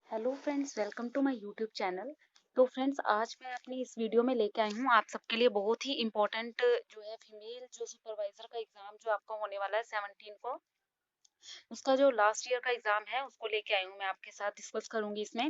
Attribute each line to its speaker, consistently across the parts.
Speaker 1: Hello friends, welcome to my YouTube channel. तो friends, आज मैं अपनी इस वीडियो में लेके आई हूँ आप सबके लिए बहुत ही इम्पोर्टेंट जो है फीमेल जो सुपरवाइजर का एग्जाम जो आपका होने वाला है 17 को। उसका जो लास्ट ईयर का एग्जाम है उसको लेके आई हूँ, मैं आपके साथ डिस्कस करूंगी इसमें।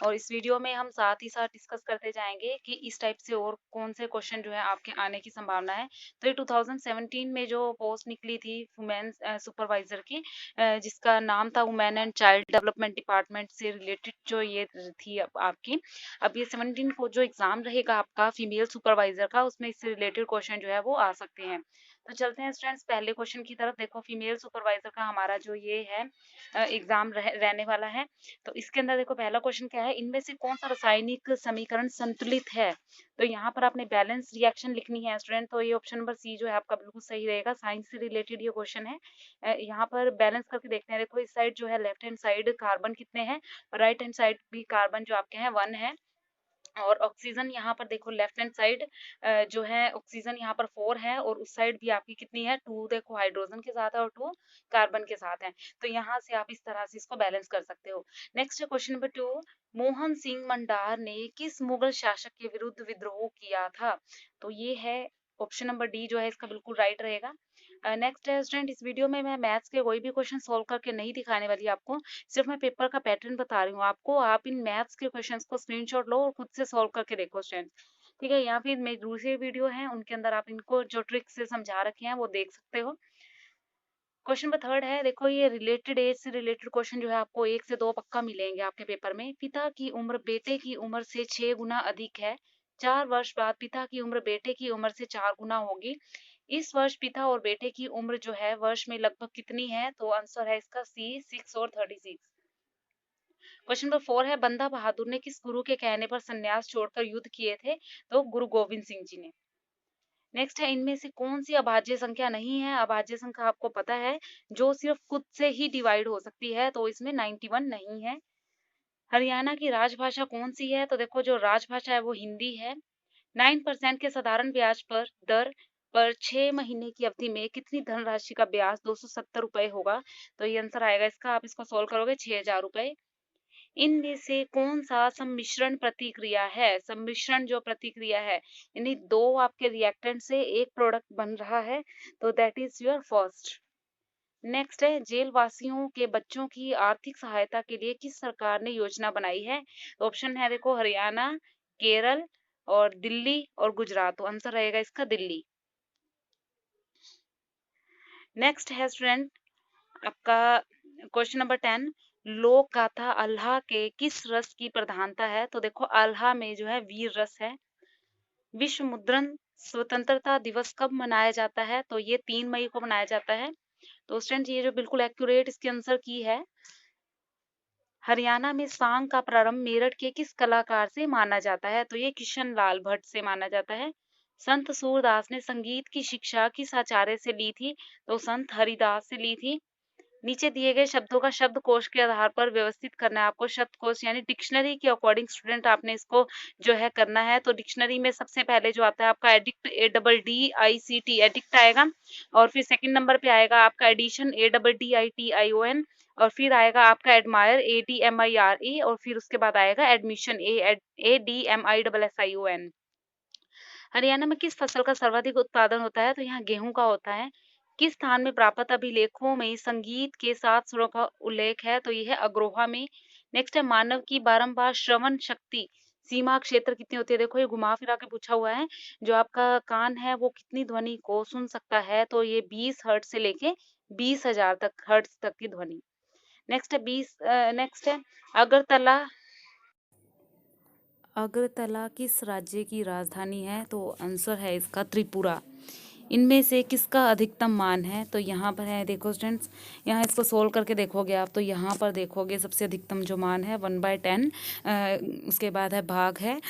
Speaker 1: और इस वीडियो में हम साथ ही साथ डिस्कस करते जाएंगे कि इस टाइप से और कौन से क्वेश्चन जो है आपके आने की संभावना है। तो ये 2017 में जो पोस्ट निकली थी वुमेन सुपरवाइजर की, जिसका नाम था women and child development department से रिलेटेड जो ये थी आपकी। अब ये 17 को जो एग्जाम रहेगा आपका फीमेल सुपरवाइजर का, उसमें इससे रिलेटेड क्वेश्चन जो है वो आ सकते हैं। तो चलते हैं स्टूडेंट्स पहले क्वेश्चन की तरफ। देखो, फीमेल सुपरवाइजर का हमारा जो ये है एग्जाम रहने वाला है। तो इसके अंदर देखो पहला क्वेश्चन क्या है, इनमें से कौन सा रासायनिक समीकरण संतुलित है। तो यहाँ पर आपने बैलेंस रिएक्शन लिखनी है स्टूडेंट, तो ये ऑप्शन नंबर सी जो है आपका बिल्कुल सही रहेगा। साइंस से रिलेटेड ये क्वेश्चन है। यहाँ पर बैलेंस करके देखते हैं। देखो, इस साइड जो है लेफ्ट हैंड साइड कार्बन कितने हैं, राइट हैंड साइड भी कार्बन जो आपके हैं 1 है। और ऑक्सीजन यहाँ पर देखो लेफ्ट हैंड साइड जो है ऑक्सीजन यहाँ पर 4 है, और उस साइड भी आपकी कितनी है 2, देखो हाइड्रोजन के साथ है और 2 कार्बन के साथ है। तो यहाँ से आप इस तरह से इसको बैलेंस कर सकते हो। Next question number 2, Mohan Singh Mandar ने किस मुगल शासक के विरुद्ध विद्रोह किया था। तो ये है ऑप्शन नंबर डी जो है इसका बिल्कुल राइट रहेगा। नेक्स्ट है स्टूडेंट, इस वीडियो में मैं मैथ्स के कोई भी क्वेश्चन सोल्व करके नहीं दिखाने वाली आपको, सिर्फ मैं पेपर का पैटर्न बता रही हूँ आपको। आप इन मैथ्स के क्वेश्चंस को स्क्रीनशॉट लो और खुद से सॉल्व करके देखो स्टूडेंट, ठीक है। या फिर मेरी दूसरी वीडियो है उनके अंदर आप इनको जो ट्रिक से समझा रखे हैं वो देख सकते हो। क्वेश्चन नंबर 3 है, देखो ये रिलेटेड एज से रिलेटेड क्वेश्चन जो है आपको 1 से 2 पक्का मिलेंगे आपके पेपर में। पिता की उम्र बेटे की उम्र से 6 गुना अधिक है। 4 वर्ष बाद पिता की उम्र बेटे की उम्र से 4 गुना होगी। इस वर्ष पिता और बेटे की उम्र जो है वर्ष में लगभग कितनी है। तो आंसर है इसका सी 6 और 36। क्वेश्चन नंबर 4 है, बंदा बहादुर ने किस गुरु के कहने पर संन्यास छोड़कर युद्ध किए थे। तो गुरु गोविंद सिंह जी ने। नेक्स्ट है, इनमें से कौन सी अभाज्य संख्या नहीं है। अभाज्य संख्या आपको पता है जो सिर्फ खुद से ही डिवाइड हो सकती है, तो इसमें 91 नहीं है। हरियाणा की राजभाषा कौन सी है। तो देखो, जो राजभाषा है वो हिंदी है। 9% के साधारण ब्याज पर दर पर 6 महीने की अवधि में कितनी धनराशि का ब्याज 270 रुपए होगा। तो ये आंसर आएगा इसका, आप इसको सोल्व करोगे 6000 रुपए। इनमें से कौन सा सम्मिश्रण प्रतिक्रिया है। सम्मिश्रण जो प्रतिक्रिया है, यानी दो आपके रिएक्टेंट से एक प्रोडक्ट बन रहा है, तो that is your first. Next है, जेल वासियों के बच्चों की आर्थिक सहायता के लिए किस सरकार ने योजना बनाई है। तो ऑप्शन है देखो हरियाणा, केरल और दिल्ली और गुजरात। तो आंसर रहेगा इसका दिल्ली। नेक्स्ट है स्टूडेंट आपका क्वेश्चन नंबर 10, लोक गाथा अल्लाह के किस रस की प्रधानता है। तो देखो अल्लाह में जो है वीर रस है। विश्व मुद्रण स्वतंत्रता दिवस कब मनाया जाता है। तो ये 3 मई को मनाया जाता है। तो स्टूडेंट ये जो बिल्कुल एक्यूरेट इसके आंसर की है। हरियाणा में सांग का प्रारंभ मेरठ के किस कलाकार से माना जाता है। तो ये किशन लाल भट्ट से माना जाता है। संत सूरदास ने संगीत की शिक्षा किस आचार्य से ली थी। तो संत हरिदास से ली थी। नीचे दिए गए शब्दों का शब्दकोश के आधार पर व्यवस्थित करना है आपको। शब्दकोश यानी डिक्शनरी के अकॉर्डिंग स्टूडेंट आपने इसको जो है करना है। तो डिक्शनरी में सबसे पहले जो आता है आपका एडिक्ट, ADDICT एडिक्ट आएगा। और फिर सेकंड नंबर पे आएगा आपका एडिशन, ADDITION। और फिर आएगा आपका एडमायर, ADMIRE। और फिर उसके बाद आएगा एडमिशन, ADMISSION। हरियाणा में किस फसल का सर्वाधिक उत्पादन होता है। तो यहाँ गेहूं का होता है। किस स्थान में प्राप्त अभिलेखों में संगीत के 7 सुरों का उल्लेख है। तो यह है अग्रोहा में। नेक्स्ट है, मानव की बारंबार श्रवण शक्ति सीमा क्षेत्र कितनी होती है। देखो ये घुमा फिरा के पूछा हुआ है, जो आपका कान है वो कितनी ध्वनि को सुन सकता है। तो ये 20 हर्ट से लेके 20,000 तक हर्ट्ज तक की ध्वनि। नेक्स्ट है अगरतला। अगरतला किस राज्य की राजधानी है। तो आंसर है इसका त्रिपुरा। इनमें से किसका अधिकतम मान है। तो यहाँ पर है देखो स्टूडेंट्स, यहाँ इसको सोल्व करके देखोगे आप, तो यहाँ पर देखोगे सबसे अधिकतम जो मान है 1/10। उसके बाद है भाग है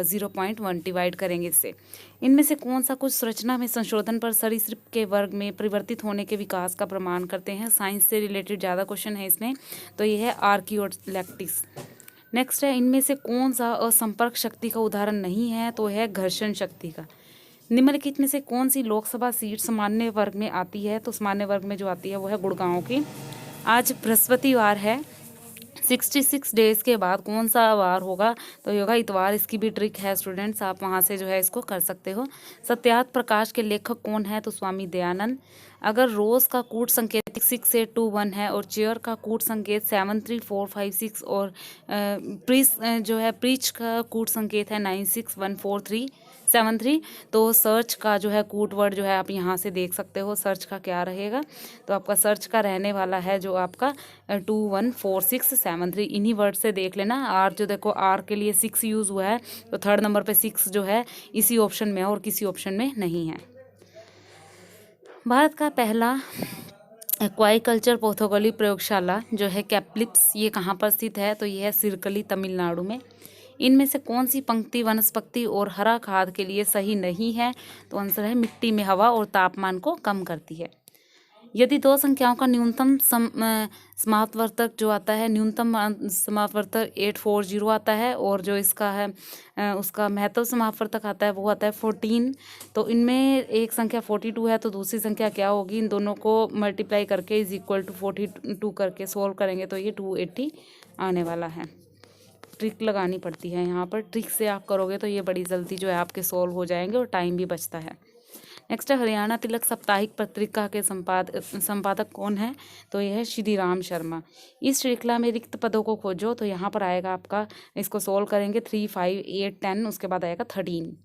Speaker 1: 0.1 डिवाइड करेंगे इससे। इनमें से कौन सा कुछ संरचना में संशोधन पर सरीसृप के वर्ग में परिवर्तित होने के विकास का प्रमाण करते हैं। साइंस से रिलेटेड ज़्यादा क्वेश्चन है इसमें। तो ये है आर्कियोलैक्टिस। नेक्स्ट है, इनमें से कौन सा असंपर्क शक्ति का उदाहरण नहीं है। तो है घर्षण शक्ति का। निम्नलिखित में से कौन सी लोकसभा सीट सामान्य वर्ग में आती है। तो सामान्य वर्ग में जो आती है वो है गुड़गांव की। आज बृहस्पतिवार है, 66 डेज के बाद कौन सा वार होगा, तो ये होगा इतवार। इसकी भी ट्रिक है स्टूडेंट्स, आप वहाँ से जो है इसको कर सकते हो। सत्यार्थ प्रकाश के लेखक कौन है, तो स्वामी दयानंद। अगर रोज का कूट संकेत 6821 है और चेयर का कूट संकेत 73456 और जो है प्रीच का कूट संकेत है 961473, तो सर्च का जो है कूट वर्ड जो है आप यहाँ से देख सकते हो सर्च का क्या रहेगा। तो आपका सर्च का रहने वाला है जो आपका 214673। इन्हीं वर्ड से देख लेना। आर जो देखो आर के लिए 6 यूज़ हुआ है, तो थर्ड नंबर पे 6 जो है इसी ऑप्शन में है और किसी ऑप्शन में नहीं है। भारत का पहला एक्वाइकल्चर पोथोगली प्रयोगशाला जो है कैप्लिप्स, ये कहाँ पर स्थित है, तो ये है सिरकली तमिलनाडु में। इनमें से कौन सी पंक्ति वनस्पति और हरा खाद के लिए सही नहीं है, तो आंसर है मिट्टी में हवा और तापमान को कम करती है। यदि दो संख्याओं का न्यूनतम समापवर्तक जो आता है, न्यूनतम समापवर्तक 840 आता है और जो इसका है उसका महत्व समापवर्तक आता है वो आता है 14, तो इनमें एक संख्या 42 है तो दूसरी संख्या क्या होगी, इन दोनों को मल्टीप्लाई करके इज इक्वल टू 42 करके सोल्व करेंगे तो ये 280 आने वाला है। ट्रिक लगानी पड़ती है यहाँ पर, ट्रिक से आप करोगे तो ये बड़ी जल्दी जो है आपके सोल्व हो जाएंगे और टाइम भी बचता है। नेक्स्ट है हरियाणा तिलक साप्ताहिक पत्रिका के संपादक कौन है, तो यह है श्री राम शर्मा। इस श्रृंखला में रिक्त पदों को खोजो, तो यहाँ पर आएगा आपका, इसको सोल्व करेंगे 3, 5, 8, 10, उसके बाद आएगा 13।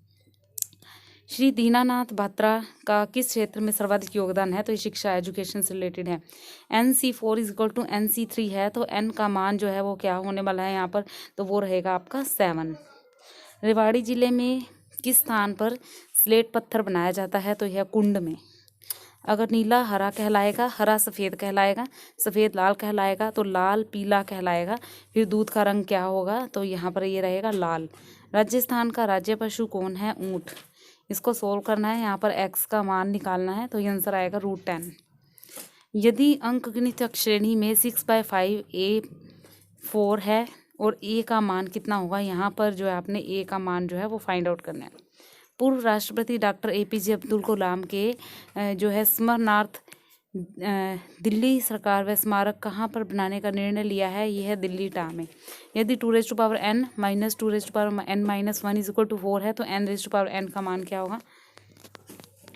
Speaker 1: श्री दीनानाथ बात्रा का किस क्षेत्र में सर्वाधिक योगदान है, तो ये शिक्षा एजुकेशन से रिलेटेड है। NC4 is equal to NC3 है, तो N का मान जो है वो क्या होने वाला है यहाँ पर, तो वो रहेगा आपका 7। रेवाड़ी जिले में किस स्थान पर स्लेट पत्थर बनाया जाता है, तो यह कुंड में। अगर नीला हरा कहलाएगा, हरा सफ़ेद कहलाएगा, सफ़ेद लाल कहलाएगा, तो लाल पीला कहलाएगा। फिर दूध का रंग क्या होगा, तो यहाँ पर ये रहेगा लाल। राजस्थान का राज्य पशु कौन है, ऊँट। इसको सोल्व करना है, यहाँ पर x का मान निकालना है, तो ये आंसर आएगा √10। यदि अंकगणित श्रेणी में 6/5 A4 है और a का मान कितना होगा, यहाँ पर जो है आपने a का मान जो है वो फाइंड आउट करना है। पूर्व राष्ट्रपति डॉक्टर APJ अब्दुल कलाम के जो है स्मरणार्थ दिल्ली सरकार व स्मारक कहाँ पर बनाने का निर्णय लिया है, यह है दिल्ली टा में। यदि 2n - 2n - 1 is equal to 4 है, तो n का मान क्या होगा,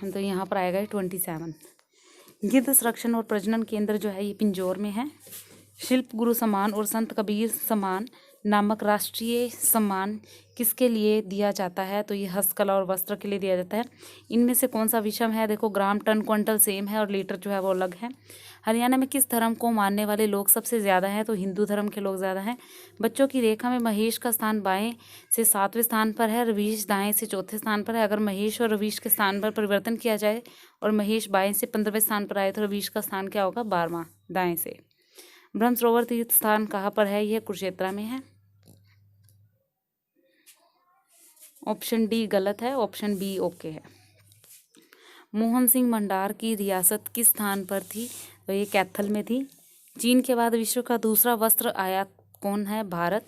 Speaker 1: तो यहाँ पर आएगा 27। गिद्ध संरक्षण और प्रजनन केंद्र जो है ये पिंजौर में है। शिल्प गुरु सम्मान और संत कबीर सम्मान नामक राष्ट्रीय सम्मान किसके लिए दिया जाता है, तो ये हस्तकला और वस्त्र के लिए दिया जाता है। इनमें से कौन सा विषम है, देखो ग्राम, टन, क्विंटल सेम है और लीटर जो है वो अलग है। हरियाणा में किस धर्म को मानने वाले लोग सबसे ज़्यादा हैं, तो हिंदू धर्म के लोग ज़्यादा हैं। बच्चों की रेखा में महेश का स्थान बाएं से 7वें स्थान पर है, रवीश दाएं से 4थे स्थान पर है। अगर महेश और रवीश के स्थान पर परिवर्तन किया जाए और महेश बाएं से 15वें स्थान पर आए, तो रवीश का स्थान क्या होगा, 12वां दाएं से। ब्रह्म सरोवर तीर्थ स्थान कहाँ पर है, यह कुरुक्षेत्र में है। ऑप्शन डी गलत है, ऑप्शन बी ओके है। मोहन सिंह भंडार की रियासत किस स्थान पर थी, तो ये कैथल में थी। चीन के बाद विश्व का दूसरा वस्त्र आयात कौन है, भारत।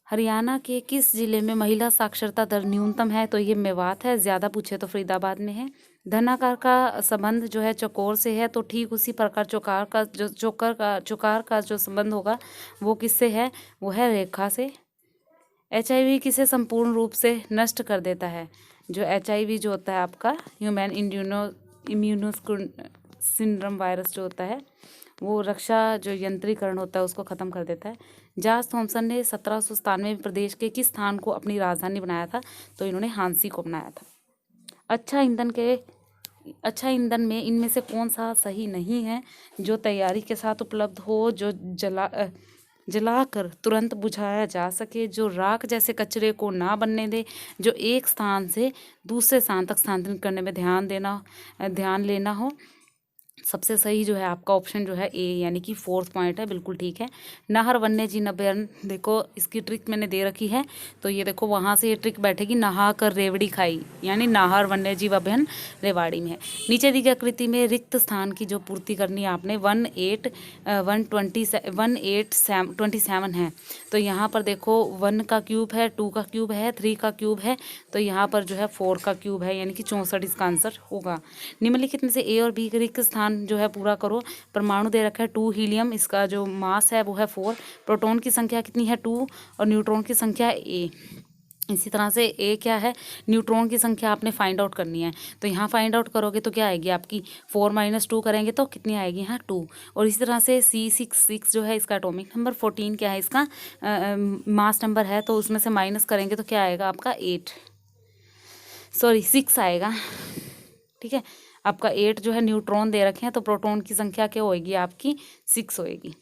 Speaker 1: हरियाणा के किस जिले में महिला साक्षरता दर न्यूनतम है, तो ये मेवात है, ज़्यादा पूछे तो फरीदाबाद में है। धनाकार का संबंध जो है चौकोर से है, तो ठीक उसी प्रकार चौकार का जो संबंध होगा वो किससे है, वो है रेखा से। HIV किसे संपूर्ण रूप से नष्ट कर देता है, जो HIV जो होता है आपका ह्यूमन इम्यूनो सिंड्रोम वायरस जो होता है वो रक्षा जो यंत्रीकरण होता है उसको ख़त्म कर देता है। जॉर्ज थॉमसन ने 1797 में प्रदेश के किस स्थान को अपनी राजधानी बनाया था, तो इन्होंने हांसी को बनाया था। अच्छा ईंधन में इनमें से कौन सा सही नहीं है, जो तैयारी के साथ उपलब्ध हो, जो जलाकर तुरंत बुझाया जा सके, जो राख जैसे कचरे को ना बनने दे, जो एक स्थान से दूसरे स्थान तक स्थानांतरित करने में ध्यान लेना हो। सबसे सही जो है आपका ऑप्शन जो है ए, यानी कि 4th पॉइंट है, बिल्कुल ठीक है। नाहर वन्य जीव अभयारण्य, देखो इसकी ट्रिक मैंने दे रखी है, तो ये देखो वहाँ से ये ट्रिक बैठेगी, नहा कर रेवड़ी खाई, यानी नाहर वन्य जीव अभयारण्य रेवाड़ी में है। नीचे दी गई आकृति में रिक्त स्थान की जो पूर्ति करनी है आपने 1827 है, तो यहाँ पर देखो 1 का क्यूब है, 2 का क्यूब है, 3 का क्यूब है, तो यहाँ पर जो है 4 का क्यूब है, यानी कि 64 इसका आंसर होगा। निम्नलिखित में से ए और बी के रिक्त स्थान 1 जो है पूरा करो। परमाणु दे रखा है 2 हीलियम, इसका जो मास है वो है 4, प्रोटॉन की संख्या कितनी है 2 और न्यूट्रॉन की संख्या A। इसी तरह से ए क्या है, न्यूट्रॉन की संख्या आपने फाइंड आउट करनी है। तो यहाँ फाइंड आउट करोगे तो क्या आएगी आपकी 4 - 2 करेंगे तो कितनी आएगी यहाँ 2। और इसी तरह से C6 जो है इसका एटॉमिक नंबर, 14 क्या है इसका मास नंबर है, तो उसमें से माइनस करेंगे तो क्या आएगा आपका 6 आएगा। ठीक है, आपका 8 जो है न्यूट्रॉन दे रखे हैं, तो प्रोटॉन की संख्या क्या होएगी आपकी 6 होएगी।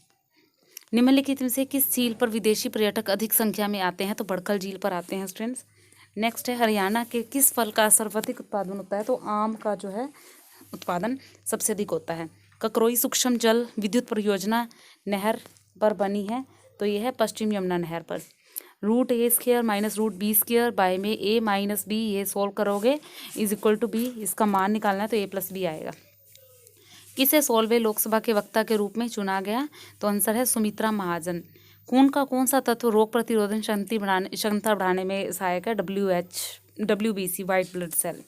Speaker 1: निम्नलिखित में से किस झील पर विदेशी पर्यटक अधिक संख्या में आते हैं, तो बड़खल झील पर आते हैं स्टूडेंट्स। नेक्स्ट है हरियाणा के किस फल का सर्वाधिक उत्पादन होता है, तो आम का जो है उत्पादन सबसे अधिक होता है। ककरोई सूक्ष्म जल विद्युत परियोजना नहर पर बनी है, तो ये है पश्चिम यमुना नहर पर। √a² - √b² बाय में a - b, ये सोल्व करोगे = b, इसका मान निकालना है तो a + b आएगा। किसे 16वें लोकसभा के वक्ता के रूप में चुना गया, तो आंसर है सुमित्रा महाजन। खून का कौन सा तत्व रोग प्रतिरोधक क्षमता बढ़ाने में सहायक है, WBC white blood cell.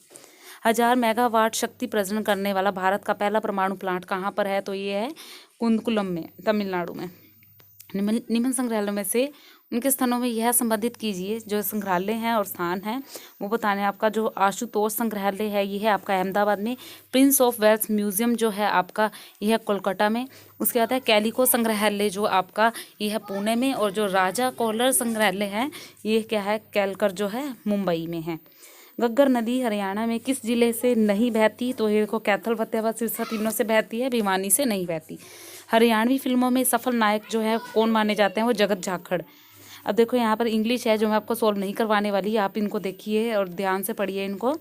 Speaker 1: 1000 megawatt शक्ति प्रजनन करने वाला भारत का पहला परमाणु प्लांट कहाँ पर है, तो ये है कुंदकुलम में, तमिलनाडु में। निम्न संग्रहालयों में से उनके स्थानों में यह संबंधित कीजिए, जो संग्रहालय हैं और स्थान हैं वो बताने। आपका जो आशुतोष संग्रहालय है ये है आपका अहमदाबाद में। प्रिंस ऑफ वेल्स म्यूजियम जो है आपका यह है कोलकाता में। उसके बाद है कैलिको संग्रहालय जो आपका ये है पुणे में, और जो राजा कोलर संग्रहालय है ये क्या है कैलकर जो है मुंबई में है। घग्गर नदी हरियाणा में किस जिले से नहीं बहती, तो ये देखो कैथल, फतेहाबाद, सिरसा तीनों से बहती है, भिवानी से नहीं बहती। हरियाणवी फिल्मों में सफल नायक जो है कौन माने जाते हैं, वो जगत झाखड़। अब देखो यहाँ पर इंग्लिश है जो मैं आपको सॉल्व नहीं करवाने वाली, आप इनको देखिए और ध्यान से पढ़िए इनको।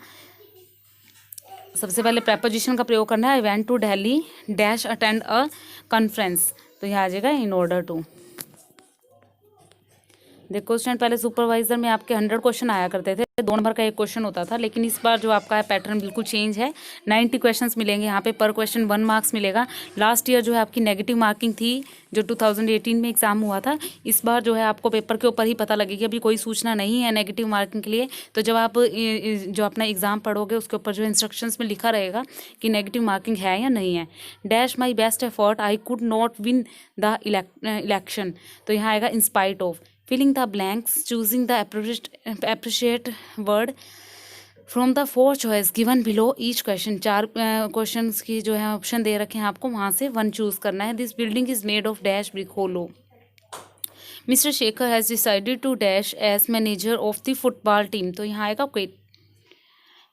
Speaker 1: सबसे पहले प्रेपोजिशन का प्रयोग करना है। I went to Delhi dash attend a conference, तो यहाँ आ जाएगा इन ऑर्डर टू। देखो स्टूडेंट, पहले सुपरवाइजर में आपके 100 क्वेश्चन आया करते थे, 2 नंबर का एक क्वेश्चन होता था, लेकिन इस बार जो आपका है पैटर्न बिल्कुल चेंज है। 90 क्वेश्चंस मिलेंगे यहाँ पे, पर क्वेश्चन 1 मार्क्स मिलेगा। लास्ट ईयर जो है आपकी नेगेटिव मार्किंग थी, जो 2018 में एग्जाम हुआ था। इस बार जो है आपको पेपर के ऊपर ही पता लगेगी, अभी कोई सूचना नहीं है नेगेटिव मार्किंग के लिए। तो जब आप जो अपना एग्जाम पढ़ोगे उसके ऊपर जो इंस्ट्रक्शंस में लिखा रहेगा कि नेगेटिव मार्किंग है या नहीं है। Dash my best effort I could not win the election, तो यहाँ आएगा in spite of. Filling the blanks, choosing the appropriate word from the 4 choice given below each question। 4 questions की जो है ऑप्शन दे रखे हैं आपको, वहाँ से 1 चूज करना है। This building is made of dash brick hollow. Mister Shekhar has decided to dash as manager of the football team, तो यहाँ आएगा quit.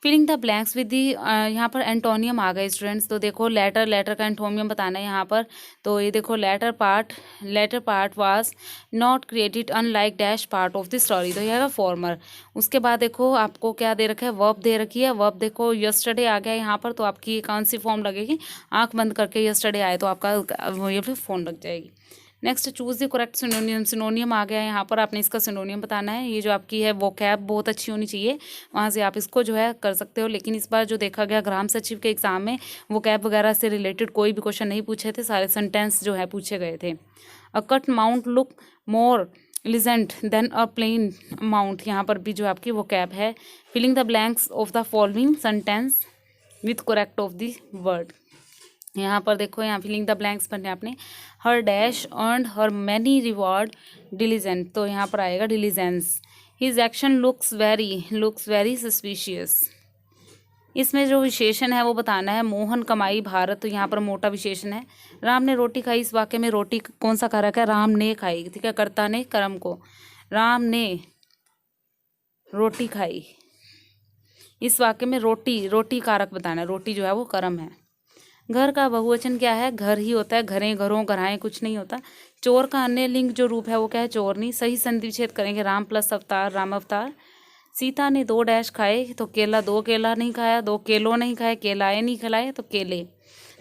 Speaker 1: Filling the blanks with the, यहाँ पर एंटोनियम आ गए स्टूडेंट्स। तो देखो लेटर का एंटोनियम बताना है यहाँ पर। तो ये देखो latter part was not created unlike dash part of the story, तो यह है फॉर्मर। उसके बाद देखो आपको क्या दे रखा है, वर्ब दे रखी है। वर्ब देखो यस्टरडे आ गया यहाँ पर, तो आपकी कौन सी फॉर्म लगेगी, आंख बंद करके यस्टरडे आए तो आपका ये फिर फोन लग जाएगी। Next choose the correct synonym. Synonym आ गया यहाँ पर, आपने इसका सिनोनियम बताना है। ये जो आपकी है वोकैब बहुत अच्छी होनी चाहिए, वहाँ से आप इसको जो है कर सकते हो। लेकिन इस बार जो देखा गया ग्राम सचिव के एग्जाम में वोकैब वगैरह से रिलेटेड कोई भी क्वेश्चन नहीं पूछे थे, सारे सेंटेंस जो है पूछे गए थे। A cut mount look more elegant than a plain mount, यहाँ पर भी जो आपकी वोकैब है। Filling the blanks of the following sentence with correct of the word. यहाँ पर देखो, यहाँ फिलिंग द ब्लैंक्स पढ़ने आपने। Her dash earned her many reward diligent, तो यहाँ पर आएगा diligence. His action looks very suspicious. इसमें जो विशेषण है वो बताना है। मोहन कमाई भारत, तो यहाँ पर मोटा विशेषण है। राम ने रोटी खाई, इस वाक्य में रोटी कौन सा कारक है, राम ने खाई, ठीक है, कर्ता ने कर्म को। राम ने रोटी खाई, इस वाक्य में रोटी कारक बताना है, रोटी जो है वो कर्म है। घर का बहुवचन क्या है, घर ही होता है, घरें, घरों, घराएं, कुछ नहीं होता। चोर का अन्य लिंग जो रूप है वो क्या है, चोरनी। सही संधि विच्छेद करेंगे, राम प्लस अवतार, राम अवतार। सीता ने 2 डैश खाए, तो केला, 2 केला नहीं खाया, 2 केलों नहीं खाए, केलाए नहीं खिलाए, तो केले।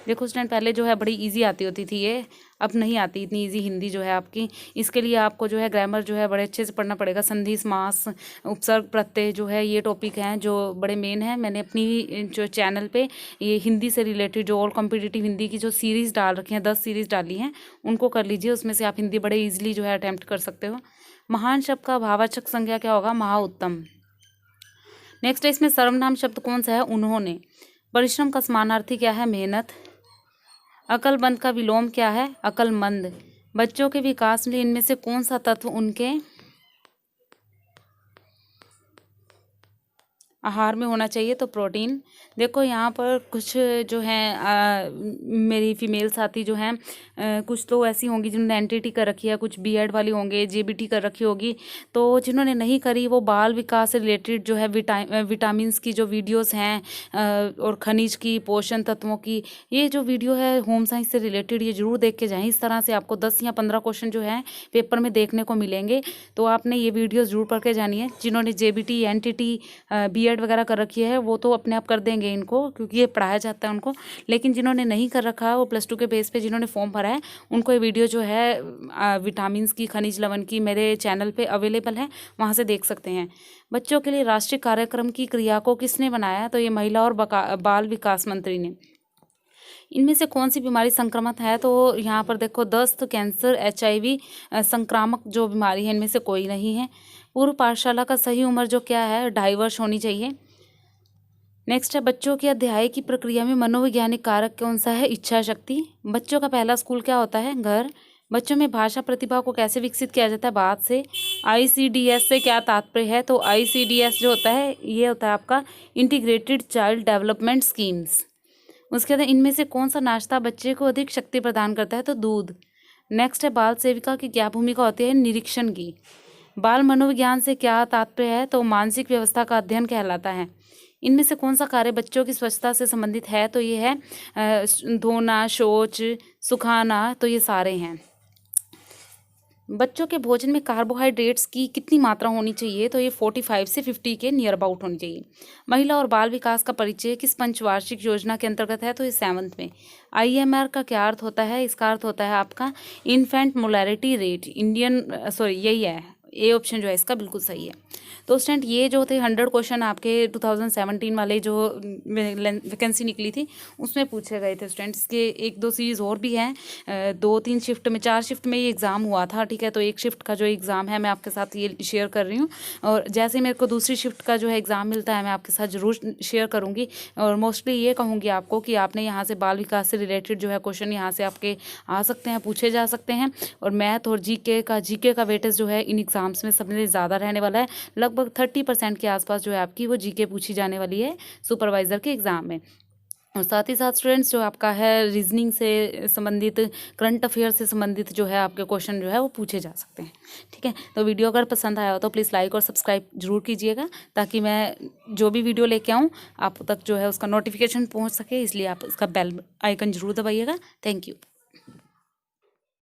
Speaker 1: देखो स्टूडेंट, पहले जो है बड़ी इजी आती होती थी ये, अब नहीं आती इतनी इजी हिंदी जो है आपकी। इसके लिए आपको जो है ग्रामर जो है बड़े अच्छे से पढ़ना पड़ेगा। संधि, समास, उपसर्ग, प्रत्यय जो है ये टॉपिक हैं जो बड़े मेन हैं। मैंने अपनी जो चैनल पे ये हिंदी से रिलेटेड जो ऑल कॉम्पिटिटिव हिंदी की जो सीरीज़ डाल रखी हैं, 10 सीरीज़ डाली हैं, उनको कर लीजिए। उसमें से आप हिंदी बड़े ईजिली जो है अटैम्प्ट कर सकते हो। महान शब्द का भाववाचक संज्ञा क्या होगा, महाउत्तम। नेक्स्ट है, इसमें सर्वनाम शब्द कौन सा है, उन्होंने। परिश्रम का समानार्थी क्या है, मेहनत। अकलमंद का विलोम क्या है? अकलमंद। बच्चों के विकास में इनमें से कौन सा तत्व उनके आहार में होना चाहिए? तो प्रोटीन। देखो यहाँ पर कुछ जो हैं मेरी फीमेल साथी जो हैं कुछ तो ऐसी होंगी जिन्होंने एनटीटी कर रखी है, कुछ बीएड वाली होंगे, जेबीटी कर रखी होगी। तो जिन्होंने नहीं करी वो बाल विकास से रिलेटेड जो है विटामिन्स की जो वीडियोस हैं और खनिज की, पोषण तत्वों की, ये जो वीडियो है होम साइंस से रिलेटेड, ये जरूर देख के जाएँ। इस तरह से आपको 10 या 15 क्वेश्चन जो हैं पेपर में देखने को मिलेंगे। तो आपने ये वीडियो जरूर पढ़ के जानी है। जिन्होंने जेबीटी, एनटीटी, बीएड वगैरह कर रखी है वो तो अपने आप कर देंगे इनको, क्योंकि ये पढ़ाया जाता है उनको। लेकिन जिन्होंने नहीं कर रखा, वो +2 के बेस पे जिन्होंने फॉर्म भरा है, उनको ये वीडियो जो है विटामिन्स की, खनिज लवण की मेरे चैनल पे अवेलेबल है, वहाँ से देख सकते हैं। बच्चों के लिए राष्ट्रीय कार्यक्रम की क्रिया को किसने बनाया? तो ये महिला और बाल विकास मंत्री ने। इनमें से कौन सी बीमारी संक्रामक है? तो यहाँ पर देखो दस्त, कैंसर, HIV संक्रामक जो बीमारी है इनमें से कोई नहीं है। पूर्व पाठशाला का सही उम्र जो क्या है? 2.5 वर्ष होनी चाहिए। नेक्स्ट है, बच्चों की अध्याय की प्रक्रिया में मनोवैज्ञानिक कारक कौन सा है? इच्छा शक्ति। बच्चों का पहला स्कूल क्या होता है? घर। बच्चों में भाषा प्रतिभा को कैसे विकसित किया जाता है? बात से। ICDS से क्या तात्पर्य है? तो ICDS जो होता है ये होता है आपका इंटीग्रेटेड चाइल्ड डेवलपमेंट स्कीम्स। उसके बाद इनमें से कौन सा नाश्ता बच्चे को अधिक शक्ति प्रदान करता है? तो दूध। नेक्स्ट है, बाल सेविका की क्या भूमिका होती है? निरीक्षण की। बाल मनोविज्ञान से क्या तात्पर्य है? तो मानसिक व्यवस्था का अध्ययन कहलाता है। इनमें से कौन सा कार्य बच्चों की स्वच्छता से संबंधित है? तो ये है धोना, शौच, सुखाना, तो ये सारे हैं। बच्चों के भोजन में कार्बोहाइड्रेट्स की कितनी मात्रा होनी चाहिए? तो ये 45 से 50 के नियर अबाउट होनी चाहिए। महिला और बाल विकास का परिचय किस पंचवार्षिक योजना के अंतर्गत है? तो ये 7th में। IMR का क्या अर्थ होता है? इसका अर्थ होता है आपका इन्फेंट मोलैरिटी रेट। यही है, ए ऑप्शन जो है इसका बिल्कुल सही है। तो स्टूडेंट ये जो थे 100 क्वेश्चन आपके 2017 वाले जो वैकेंसी निकली थी उसमें पूछे गए थे स्टूडेंट। इसके 1-2 सीरीज़ और भी हैं, 2-3 शिफ्ट में, 4 शिफ्ट में ये एग्ज़ाम हुआ था, ठीक है। तो एक शिफ्ट का जो एग्ज़ाम है मैं आपके साथ ये शेयर कर रही हूँ, और जैसे मेरे को दूसरी शिफ्ट का जो है एग्ज़ाम मिलता है मैं आपके साथ ज़रूर शेयर करूँगी। और मोस्टली ये कहूँगी आपको कि आपने यहाँ से बाल विकास से रिलेटेड जो है क्वेश्चन यहाँ से आपके आ सकते हैं, पूछे जा सकते हैं। और मैथ और जीके का वेटेज जो है इन एग्ज़ाम्स में सबसे ज़्यादा रहने वाला है। लगभग 30% के आसपास जो है आपकी वो जीके पूछी जाने वाली है सुपरवाइज़र के एग्ज़ाम में। और साथ ही साथ स्टूडेंट्स जो आपका है रीजनिंग से संबंधित, करंट अफेयर से संबंधित जो है आपके क्वेश्चन जो है वो पूछे जा सकते हैं, ठीक है। तो वीडियो अगर पसंद आया हो तो प्लीज़ लाइक और सब्सक्राइब जरूर कीजिएगा, ताकि मैं जो भी वीडियो लेके आऊँ आप तक जो है उसका नोटिफिकेशन पहुँच सके। इसलिए आप इसका बेल आइकन जरूर दबाइएगा। Thank you.